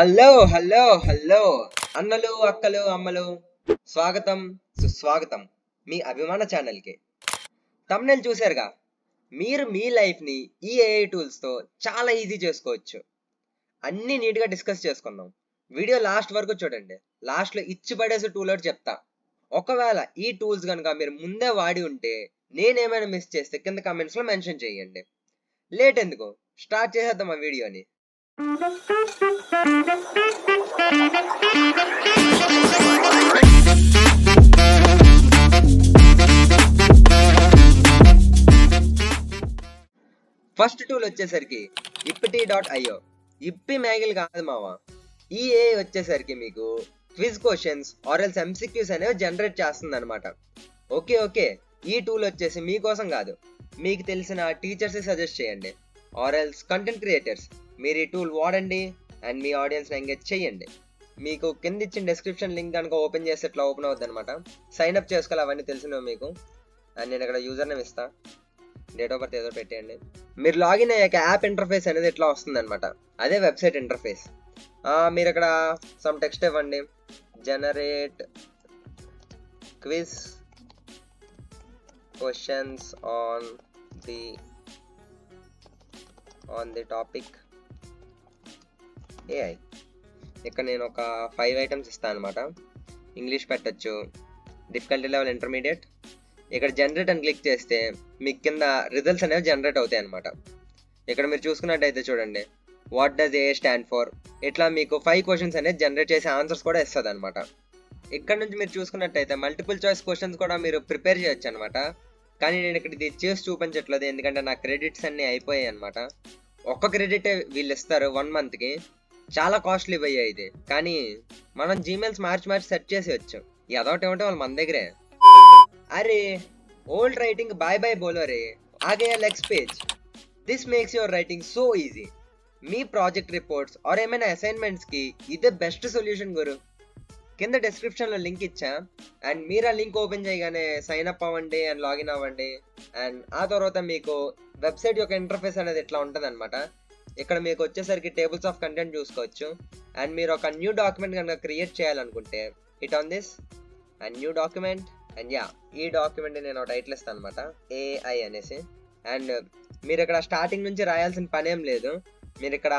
Hello hello hello అన్నలు అక్కలు అమ్మలు, స్వాగతం సుస్వాగతం మీ అభిమాన ఛానల్కి. తమ్నెల్ చూశారుగా, మీరు మీ లైఫ్ని ఈ ఏఐ టూల్స్తో చాలా ఈజీ చేసుకోవచ్చు. అన్నీ నీట్గా డిస్కస్ చేసుకుందాం. వీడియో లాస్ట్ వరకు చూడండి. లాస్ట్లో ఇచ్చి పడేసే టూల్ ఒకటి చెప్తా. ఒకవేళ ఈ టూల్స్ కనుక మీరు ముందే వాడి ఉంటే, నేనేమైనా మిస్ చేస్తే కింద కమెంట్స్లో మెన్షన్ చేయండి. లేట్ ఎందుకు, స్టార్ట్ చేసేద్దాం ఆ వీడియోని. ఫస్ట్ టూల్ వచ్చేసరికి ippity.io. ఇప్పి మ్యాగిల్ కాదు మావా. ఈ ఏఐ వచ్చేసరికి మీకు quiz questions or else MCQs అనేవి జనరేట్ చేస్తుంది అనమాట. ఓకే, ఈ టూల్ వచ్చేసి మీకోసం కాదు, మీకు తెలిసిన టీచర్స్ సజెస్ట్ చేయండి ఆర్ ఎల్స్ కంటెంట్ క్రియేటర్స్. మీరు ఈ టూల్ వాడండి అండ్ మీ ఆడియన్స్ని ఎంగేజ్ చేయండి. మీకు కింద ఇచ్చిన డిస్క్రిప్షన్ లింక్ కనుక ఓపెన్ చేస్తే ఇట్లా ఓపెన్ అవుతుంది అనమాట. సైన్అప్ చేసుకోవాలి, అవన్నీ తెలిసినవి మీకు. అండ్ నేను ఇక్కడ యూజర్ నేమ్ ఇస్తా, డేట్ ఆఫ్ బర్త్ ఏదో పెట్టేయండి. మీరు లాగిన్ అయ్యాక యాప్ ఇంటర్ఫేస్ అనేది ఇట్లా వస్తుంది అనమాట. అదే వెబ్సైట్ ఇంటర్ఫేస్. మీరు ఇక్కడ సమ్ టెక్స్ట్ ఇవ్వండి, generate quiz questions on the topic AI. ఇక్కడ నేను ఒక 5 ఐటమ్స్ ఇస్తాను అనమాట. ఇంగ్లీష్ పెట్టచ్చు, డిఫికల్టీ లెవెల్ ఇంటర్మీడియట్. ఇక్కడ జనరేట్ అని క్లిక్ చేస్తే మీకు కింద రిజల్ట్స్ అనేవి జనరేట్ అవుతాయి అనమాట. ఇక్కడ మీరు చూసుకున్నట్టయితే చూడండి, what does a stand for, ఇట్లా మీకు 5 క్వశ్చన్స్ అనేది జనరేట్ చేసే ఆన్సర్స్ కూడా ఇస్తుంది అనమాట. ఇక్కడ నుంచి మీరు చూసుకున్నట్టయితే మల్టిపుల్ చాయిస్ క్వశ్చన్స్ కూడా మీరు ప్రిపేర్ చేయొచ్చు అనమాట. కానీ నేను ఇక్కడ ఇది చేసి చూపించట్లేదు, ఎందుకంటే నా క్రెడిట్స్ అన్నీ అయిపోయాయి అనమాట. ఒక్క క్రెడిటే వీళ్ళు ఇస్తారు 1 మంత్కి. చాలా కాస్ట్లీ పోయాయి ఇది. కానీ మనం జీమెయిల్స్ మార్చి సెట్ చేసేయచ్చు. అదొకటి ఏమంటే వాళ్ళు మన దగ్గరే. అరే ఓల్డ్ రైటింగ్ బాయ్ బోలో రే, ఆగే next page. This makes your writing so easy. మీ ప్రాజెక్ట్ రిపోర్ట్స్ ఆర్ ఏమైనా అసైన్మెంట్స్కి ఇదే బెస్ట్ సొల్యూషన్ గురు. కింద డిస్క్రిప్షన్లో లింక్ ఇచ్చా, అండ్ మీరు ఆ లింక్ ఓపెన్ చేయగానే సైన్ అప్ అవ్వండి అండ్ లాగిన్ అవ్వండి. అండ్ ఆ తర్వాత మీకు వెబ్సైట్ యొక్క ఇంటర్ఫేస్ అనేది ఇట్లా ఉంటుంది అనమాట. ఇక్కడ మీకు వచ్చేసరికి టేబుల్స్ ఆఫ్ కంటెంట్ చూసుకోవచ్చు. అండ్ మీరు ఒక న్యూ డాక్యుమెంట్ కనుక క్రియేట్ చేయాలనుకుంటే it on this and new document. And ఈ డాక్యుమెంట్ నేను టైటిల్ ఇస్తాను అనమాట, ఏఐ అనేసి. అండ్ మీరు ఇక్కడ స్టార్టింగ్ నుంచి రాయాల్సిన పనేం లేదు. మీరు ఇక్కడ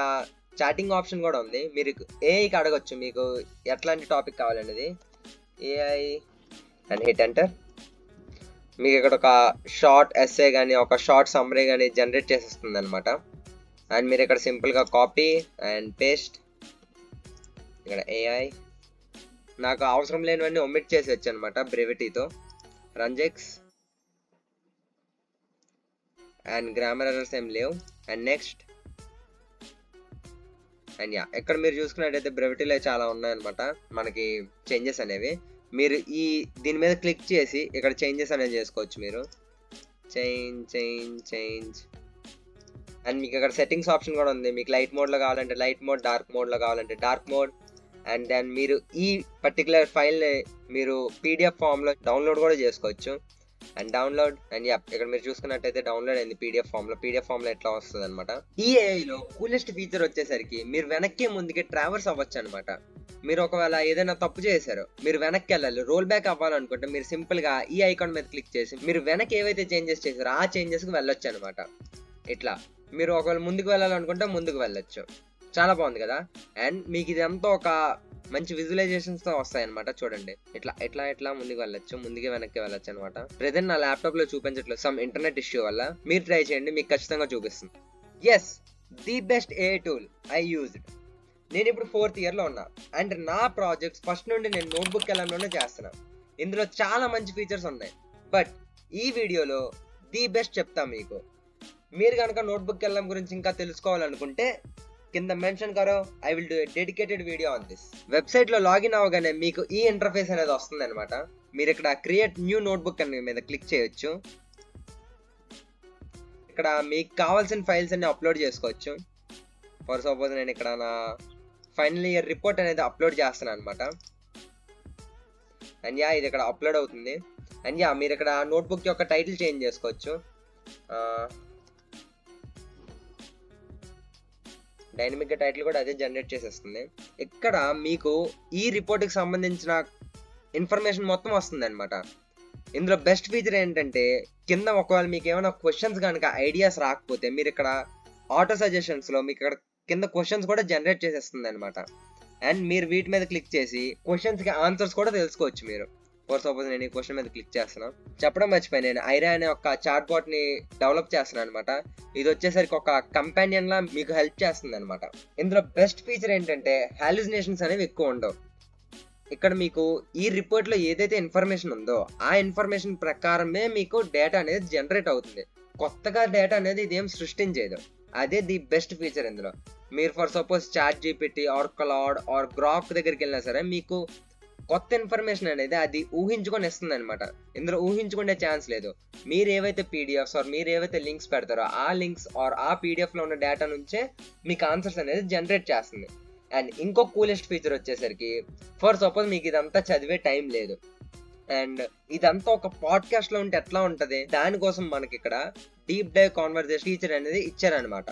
చాటింగ్ ఆప్షన్ కూడా ఉంది. మీరు ఏఐకి అడగచ్చు మీకు ఎట్లాంటి టాపిక్ కావాలనేది. AI and hit enter. మీకు ఇక్కడ ఒక షార్ట్ ఎస్సే కానీ ఒక షార్ట్ సమ్మరీ కానీ జనరేట్ చేసేస్తుంది అనమాట. అండ్ మీరు ఇక్కడ సింపుల్గా కాపీ అండ్ పేస్ట్. ఇక్కడ ఏఐ నాకు అవసరం లేనివన్నీ ఒమిట్ చేసి వచ్చు అనమాట బ్రెవిటీతో. రంజెక్స్ అండ్ గ్రామర్ ఎర్రర్స్ ఏం లేవు. And next. అండ్ ఇక్కడ మీరు చూసుకున్నట్టయితే బ్రెవిటీలో చాలా ఉన్నాయన్నమాట మనకి చేంజెస్ అనేవి. మీరు దీని మీద క్లిక్ చేసి ఇక్కడ చేంజెస్ అనేది చేసుకోవచ్చు. మీరు చేంజ్ అండ్ మీకు ఇక్కడ సెట్టింగ్స్ ఆప్షన్ కూడా ఉంది. మీకు లైట్ మోడ్లో కావాలంటే లైట్ మోడ్, డార్క్ మోడ్లో కావాలంటే డార్క్ మోడ్. అండ్ దెన్ మీరు ఈ పర్టికులర్ ఫైల్ని మీరు పీడిఎఫ్ ఫామ్లో డౌన్లోడ్ కూడా చేసుకోవచ్చు. And download. అండ్ ఇక్కడ మీరు చూసుకున్నట్టయితే డౌన్లోడ్ అయింది పీడిఎఫ్ ఫామ్లో ఎట్లా వస్తుంది అనమాట. ఈ ఏఐలో కూలెస్ట్ ఫీచర్ వచ్చేసరికి మీరు వెనక్కి ముందుకి ట్రావర్స్ అవ్వచ్చు అనమాట. మీరు ఒకవేళ ఏదైనా తప్పు చేశారో మీరు వెనక్కి వెళ్ళాలి, రోల్ బ్యాక్ అవ్వాలనుకుంటే మీరు సింపుల్గా ఈ ఐకాన్ మీద క్లిక్ చేసి మీరు వెనక్కి ఏవైతే చేంజెస్ చేశారో ఆ చేంజెస్కి వెళ్ళొచ్చు అనమాట. ఇట్లా మీరు ఒకవేళ ముందుకు వెళ్ళాలనుకుంటే ముందుకు వెళ్ళొచ్చు. చాలా బాగుంది కదా. అండ్ మీకు ఇదంతా ఒక మంచి విజువలైజేషన్స్తో వస్తాయి అనమాట. చూడండి, ఇట్లా ముందుకు వెళ్ళొచ్చు, ముందుకు వెనక్కి వెళ్ళొచ్చు అనమాట. ప్రెజెంట్ నా ల్యాప్టాప్లో చూపించట్లేదు, సమ్ ఇంటర్నెట్ ఇష్యూ వల్ల. మీరు ట్రై చేయండి, మీకు ఖచ్చితంగా చూపిస్తుంది. Yes, the best a tool I used. నేను ఇప్పుడు 4th ఇయర్లో ఉన్నా అండ్ నా ప్రాజెక్ట్స్ ఫస్ట్ నుండి నేను నోట్బుక్ వెళ్ళడంలోనే చేస్తున్నా. ఇందులో చాలా మంచి ఫీచర్స్ ఉన్నాయి. బట్ ఈ వీడియోలో ది బెస్ట్ చెప్తా మీకు. మీరు కనుక నోట్బుక్ వెళ్ళడం గురించి ఇంకా తెలుసుకోవాలనుకుంటే కింద మెన్షన్ కరో, I will do a dedicated video on this. వెబ్సైట్లో లాగిన్ అవ్వగానే మీకు ఈ ఇంటర్ఫేస్ అనేది వస్తుంది అనమాట. మీరు ఇక్కడ క్రియేట్ న్యూ నోట్బుక్ అనే మీద క్లిక్ చేయొచ్చు. ఇక్కడ మీకు కావాల్సిన ఫైల్స్ అన్ని అప్లోడ్ చేసుకోవచ్చు. ఫర్ సపోజ్ నేను ఇక్కడ నా ఫైనల్ ఇయర్ రిపోర్ట్ అనేది అప్లోడ్ చేస్తున్నాను అనమాట. అండ్ ఇది ఇక్కడ అప్లోడ్ అవుతుంది. అండ్ మీరు ఇక్కడ నోట్బుక్ యొక్క టైటిల్ చేంజ్ చేసుకోవచ్చు. డైనమిక్గా టైటిల్ కూడా అదే జనరేట్ చేసేస్తుంది. ఇక్కడ మీకు ఈ రిపోర్ట్కి సంబంధించిన ఇన్ఫర్మేషన్ మొత్తం వస్తుంది అనమాట. ఇందులో బెస్ట్ ఫీచర్ ఏంటంటే కింద ఒకవేళ మీకు ఏమైనా క్వశ్చన్స్ కనుక ఐడియాస్ రాకపోతే మీరు ఇక్కడ ఆటో సజెషన్స్లో మీకు ఇక్కడ కింద క్వశ్చన్స్ కూడా జనరేట్ చేసేస్తుంది అనమాట. అండ్ మీరు వీటి మీద క్లిక్ చేసి క్వశ్చన్స్కి ఆన్సర్స్ కూడా తెలుసుకోవచ్చు మీరు. ఫర్ సపోజ్ నేను ఈ క్వశ్చన్ మీద క్లిక్ చేస్తున్నాను. చెప్పడం మర్చిపోయి, నేను ఐరా అనే ఒక చాట్ బాట్ని డెవలప్ చేస్తున్నాను అనమాట. ఇది వచ్చేసరికి ఒక కంపానియన్ లా మీకు హెల్ప్ చేస్తుంది అనమాట. ఇందులో బెస్ట్ ఫీచర్ ఏంటంటే హాలుసినేషన్స్ అనేవి ఎక్కువ ఉండవు. ఇక్కడ మీకు ఈ రిపోర్ట్లో ఏదైతే ఇన్ఫర్మేషన్ ఉందో ఆ ఇన్ఫర్మేషన్ ప్రకారమే మీకు డేటా అనేది జనరేట్ అవుతుంది. కొత్తగా డేటా అనేది ఇదేం సృష్టించేది. అదే ది బెస్ట్ ఫీచర్ ఇందులో. మీరు for suppose chat GPT or Claude or Grok దగ్గరికి వెళ్ళినా సరే మీకు కొత్త ఇన్ఫర్మేషన్ అనేది అది ఊహించుకొని ఇస్తుంది అనమాట. ఇందులో ఊహించుకునే ఛాన్స్ లేదు. మీరు ఏవైతే పీడిఎఫ్స్ ఆర్ మీరు ఏవైతే లింక్స్ పెడతారో ఆ లింక్స్ ఆర్ ఆ పీడిఎఫ్లో ఉన్న డేటా నుంచే మీకు ఆన్సర్స్ అనేది జనరేట్ చేస్తుంది. అండ్ ఇంకో కూలెస్ట్ ఫీచర్ వచ్చేసరికి ఫర్ సపోజ్ మీకు ఇదంతా చదివే టైం లేదు అండ్ ఇదంతా ఒక పాడ్కాస్ట్లో ఉంటే ఎట్లా ఉంటుంది, దానికోసం మనకి ఇక్కడ డీప్ డైవ్ కాన్వర్సేషన్ ఫీచర్ అనేది ఇచ్చారనమాట.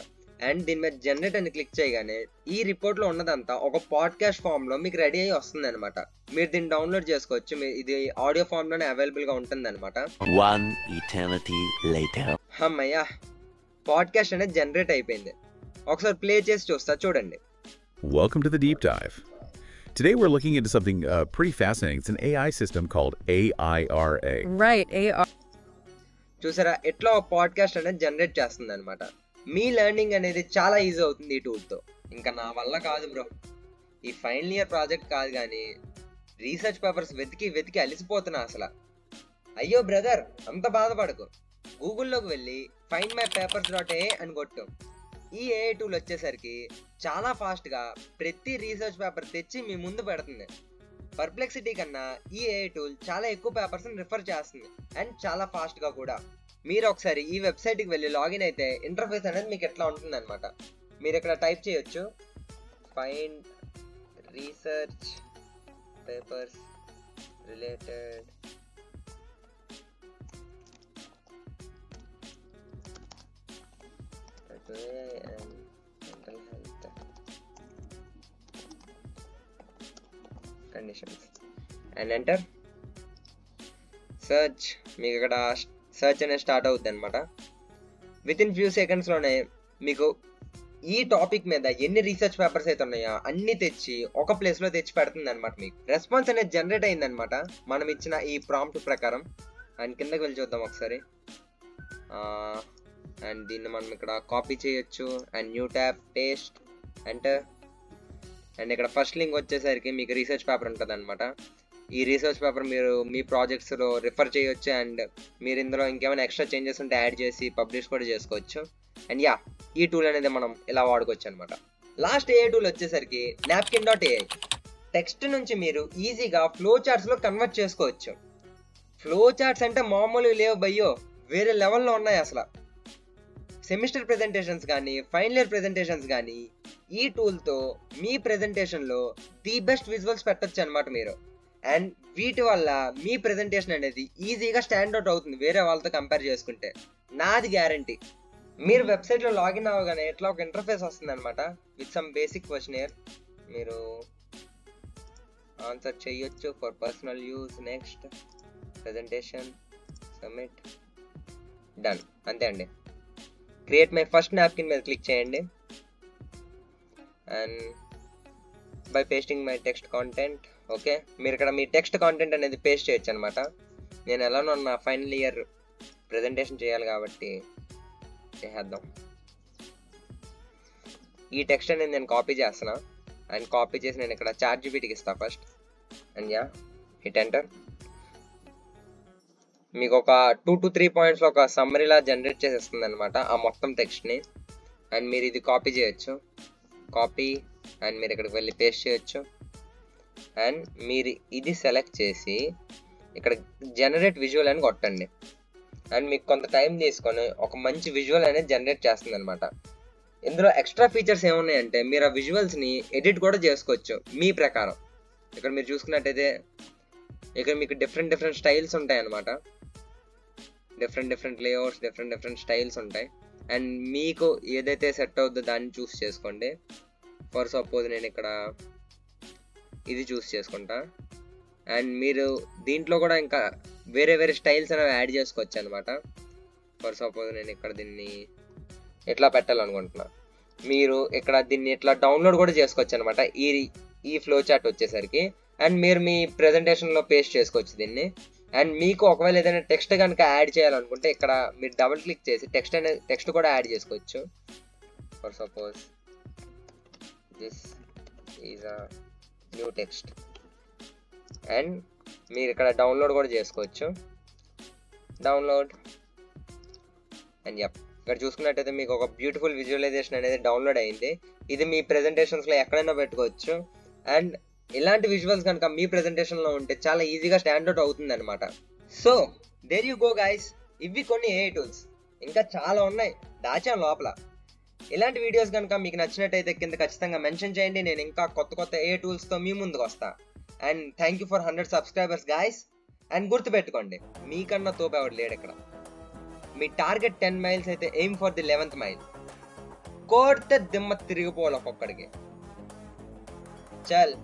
అండ్ దీని మీద జనరేట్ అని క్లిక్ చేయగానే ఈ రిపోర్ట్లో ఉన్నదంతా ఒక పాడ్కాస్ట్ ఫామ్లో మీకు రెడీ అయ్యి వస్తుంది అనమాట. మీరు దీన్ని డౌన్లోడ్ చేసుకోవచ్చు. ఇది ఆడియో ఫామ్లోనే అవైలబుల్గా ఉంటుంది అనమాట. అమ్మయ్యా, పాడ్కాస్ట్ అనేది జనరేట్ అయిపోయింది. ఒకసారి ప్లే చేసి చూస్తా, చూడండి. Welcome to the Deep Dive. Today we're looking into something pretty fascinating. It's an AI system called AIRA. Right, AIRA. చూసారా, ఎట్లా ఒక పాడ్కాస్ట్ అనేది జనరేట్ చేస్తుంది అనమాట. మీ లెర్నింగ్ అనేది చాలా ఈజీ అవుతుంది ఈ టూల్తో. ఇంకా నా వల్ల కాదు బ్రో, ఈ ఫైనల్ ఇయర్ ప్రాజెక్ట్ కాదు కానీ రీసెర్చ్ పేపర్స్ వెతికి అలిసిపోతున్నా అసలు. అయ్యో బ్రదర్, అంత బాధపడకు. గూగుల్లోకి వెళ్ళి ఫైండ్ మై పేపర్స్.ai అని కొట్టు. ఈ ఏఐ టూల్ వచ్చేసరికి చాలా ఫాస్ట్గా ప్రతి రీసెర్చ్ పేపర్ తెచ్చి మీ ముందు పెడుతుంది. పర్ప్లెక్సిటీ కన్నా ఈ ఏఐ టూల్ చాలా ఎక్కువ పేపర్స్ని రిఫర్ చేస్తుంది అండ్ చాలా ఫాస్ట్గా కూడా. మీరు ఒకసారి ఈ వెబ్సైట్కి వెళ్ళి లాగిన్ అయితే ఇంటర్ఫేస్ అనేది మీకు ఎట్లా ఉంటుంది అనమాట. మీరు ఇక్కడ టైప్ చేయొచ్చు find research papers related and mental health conditions and enter search. మీకు ఇక్కడ సెర్చ్ అనేది స్టార్ట్ అవుతుంది అనమాట. విత్ ఇన్ ఫ్యూ సెకండ్స్లోనే మీకు ఈ టాపిక్ మీద ఎన్ని రీసెర్చ్ పేపర్స్ అయితే ఉన్నాయో అన్ని తెచ్చి ఒక ప్లేస్లో తెచ్చి పెడుతుంది అనమాట. మీకు రెస్పాన్స్ అనేది జనరేట్ అయిందనమాట మనం ఇచ్చిన ఈ ప్రాంప్ట్ ప్రకారం. అండ్ కిందకి వెళ్ళి చూద్దాం ఒకసారి. అండ్ దీన్ని మనం ఇక్కడ కాపీ చేయొచ్చు and new tab paste enter. And ఇక్కడ ఫస్ట్ లింక్ వచ్చేసరికి మీకు రీసెర్చ్ పేపర్ ఉంటుంది అనమాట. ఈ రీసెర్చ్ పేపర్ మీరు మీ ప్రాజెక్ట్స్లో రిఫర్ చేయొచ్చు అండ్ మీరు ఇందులో ఇంకేమైనా ఎక్స్ట్రా చేంజెస్ ఉంటే యాడ్ చేసి పబ్లిష్ కూడా చేసుకోవచ్చు. అండ్ యా, ఈ టూల్ అనేది మనం ఇలా వాడుకోవచ్చు అనమాట. లాస్ట్ ఏ టూల్ వచ్చేసరికి napkin.ai. టెక్స్ట్ నుంచి మీరు ఈజీగా ఫ్లో చార్ట్స్లో కన్వర్ట్ చేసుకోవచ్చు. ఫ్లో చార్ట్స్ అంటే మామూలు లేవు భయ్యో, వేరే లెవెల్లో ఉన్నాయి అసలు. సెమిస్టర్ ప్రెజెంటేషన్స్ కానీ ఫైనల్ ఇయర్ ప్రెజెంటేషన్స్ కానీ ఈ టూల్తో మీ ప్రెజెంటేషన్లో ది బెస్ట్ విజువల్స్ పెట్టచ్చు అనమాట మీరు. అండ్ వీటి వల్ల మీ ప్రెజెంటేషన్ అనేది ఈజీగా స్టాండ్అవుట్ అవుతుంది వేరే వాళ్ళతో కంపేర్ చేసుకుంటే, నాది గ్యారంటీ. మీరు వెబ్సైట్లో లాగిన్ అవ్వగానే ఎట్లా ఒక ఇంటర్ఫేస్ వస్తుంది అనమాట విత్ సమ్ బేసిక్ క్వశ్చనర్. మీరు ఆన్సర్ చేయొచ్చు for personal use. Next presentation submit done, అంతే అండి. క్రియేట్ మై ఫస్ట్ నాప్కిన్ మీద క్లిక్ చేయండి and by pasting my text content. Okay, మీరు ఇక్కడ మీ టెక్స్ట్ కాంటెంట్ అనేది పేస్ట్ చేయొచ్చు అనమాట. నేను ఎలానో నా ఫైనల్ ఇయర్ ప్రెజెంటేషన్ చేయాలి కాబట్టి చేద్దాం. ఈ టెక్స్ట్ అనేది నేను కాపీ చేస్తున్నా అండ్ కాపీ చేసి నేను ఇక్కడ చాట్ జీపీటీకి ఇస్తాను first. And yeah, hit enter. మీకు ఒక 2 to 3 పాయింట్స్లో ఒక సమ్మరీలా జనరేట్ చేసేస్తుంది అనమాట ఆ మొత్తం టెక్స్ట్ని. అండ్ మీరు ఇది కాపీ చేయొచ్చు, కాపీ అండ్ మీరు ఇక్కడికి వెళ్ళి పేస్ట్ చేయొచ్చు. అండ్ మీరు ఇది సెలెక్ట్ చేసి ఇక్కడ జనరేట్ విజువల్ అని కొట్టండి. అండ్ మీకు కొంత టైం తీసుకొని ఒక మంచి విజువల్ అనేది జనరేట్ చేస్తుంది అనమాట. ఇందులో ఎక్స్ట్రా ఫీచర్స్ ఏమున్నాయంటే మీరు ఆ విజువల్స్ని ఎడిట్ కూడా చేసుకోవచ్చు మీ ప్రకారం. ఇక్కడ మీరు చూసుకున్నట్టయితే ఇక్కడ మీకు డిఫరెంట్ స్టైల్స్ ఉంటాయి అనమాట. డిఫరెంట్ లేఅవుట్స్, డిఫరెంట్ స్టైల్స్ ఉంటాయి. అండ్ మీకు ఏదైతే సెట్ అవుతుందో దాన్ని చూస్ చేసుకోండి. ఫర్ సపోజ్ నేను ఇక్కడ ఇది చూస్ చేసుకుంటా. అండ్ మీరు దీంట్లో కూడా ఇంకా వేరే వేరే స్టైల్స్ అనేవి యాడ్ చేసుకోవచ్చు అనమాట. ఫర్ సపోజ్ నేను ఇక్కడ దీన్ని ఎట్లా పెట్టాలనుకుంటున్నా, మీరు ఇక్కడ దీన్ని ఇట్లా డౌన్లోడ్ కూడా చేసుకోవచ్చు అనమాట ఈ ఫ్లో చార్ట్ వచ్చేసరికి. అండ్ మీరు మీ ప్రెజెంటేషన్లో పేస్ట్ చేసుకోవచ్చు దీన్ని. అండ్ మీకు ఒకవేళ ఏదైనా టెక్స్ట్ కనుక యాడ్ చేయాలనుకుంటే ఇక్కడ మీరు డబుల్ క్లిక్ చేసి టెక్స్ట్ కూడా యాడ్ చేసుకోవచ్చు. For suppose this is a new text. And మీరు ఇక్కడ డౌన్లోడ్ కూడా చేసుకోవచ్చు. డౌన్లోడ్ అండ్ ఇక్కడ చూసుకున్నట్టయితే మీకు ఒక బ్యూటిఫుల్ విజువలైజేషన్ అనేది డౌన్లోడ్ అయింది. ఇది మీ ప్రెజెంటేషన్స్లో ఎక్కడైనా పెట్టుకోవచ్చు. అండ్ ఇలాంటి విజువల్స్ కనుక మీ ప్రెజెంటేషన్లో ఉంటే చాలా ఈజీగా స్టాండౌట్ అవుతుంది అనమాట. So there you go guys, ఇవి కొన్ని AI టూల్స్, ఇంకా చాలా ఉన్నాయి దాచాం లోపల. ఇలాంటి వీడియోస్ కనుక మీకు నచ్చినట్టయితే కింద ఖచ్చితంగా మెన్షన్ చేయండి. నేను ఇంకా కొత్త కొత్త AI టూల్స్తో మీ ముందుకు వస్తా. And thank you for 100 subscribers guys. And గుర్తుపెట్టుకోండి, మీకన్నా తోపేవాడు లేడు ఇక్కడ. మీ టార్గెట్ 10 మైల్స్ అయితే aim for the 11th mile. కోడితే దిమ్మ తిరిగిపోవాలి ఒక్కొక్కడికి. చల్.